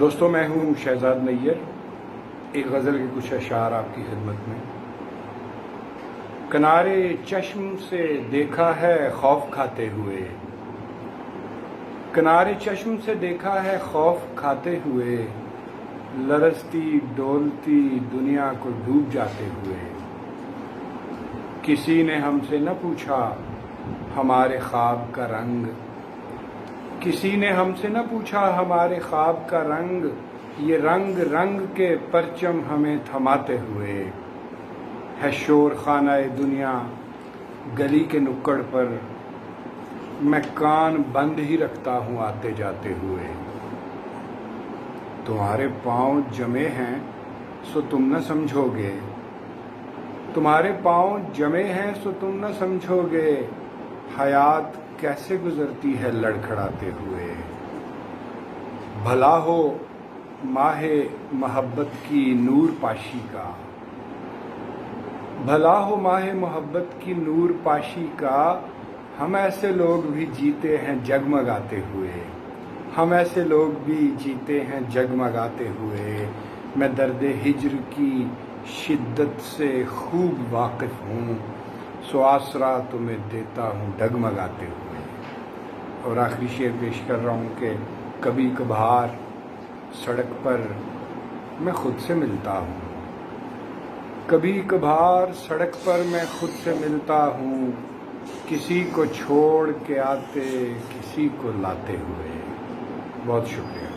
دوستوں، میں ہوں شہزاد نیّر۔ ایک غزل کے کچھ اشعار آپ کی خدمت میں۔ کنارے چشم سے دیکھا ہے خوف کھاتے ہوئے، کنارے چشم سے دیکھا ہے خوف کھاتے ہوئے، لرزتی ڈولتی دنیا کو ڈوب جاتے ہوئے۔ کسی نے ہم سے نہ پوچھا ہمارے خواب کا رنگ، کسی نے ہم سے نہ پوچھا ہمارے خواب کا رنگ، یہ رنگ رنگ کے پرچم ہمیں تھماتے ہوئے۔ ہے شور خانہ دنیا گلی کے نکڑ پر، میں کان بند ہی رکھتا ہوں آتے جاتے ہوئے۔ تمہارے پاؤں جمے ہیں سو تم نہ سمجھو گے، تمہارے پاؤں جمے ہیں سو تم نہ سمجھو گے، حیات کیسے گزرتی ہے لڑکھڑاتے ہوئے۔ بھلا ہو ماہ محبت کی نور پاشی کا، بھلا ہو ماہ محبت کی نور پاشی کا، ہم ایسے لوگ بھی جیتے ہیں جگمگاتے ہوئے، ہم ایسے لوگ بھی جیتے ہیں جگمگاتے ہوئے۔ میں درد ہجر کی شدت سے خوب واقف ہوں، سو آسرا تمہیں دیتا ہوں ڈگمگاتے ہوئے۔ اور آخری شعر پیش کر رہا ہوں کہ کبھی کبھار سڑک پر میں خود سے ملتا ہوں، کبھی کبھار سڑک پر میں خود سے ملتا ہوں، کسی کو چھوڑ کے آتے کسی کو لاتے ہوئے۔ بہت شکریہ۔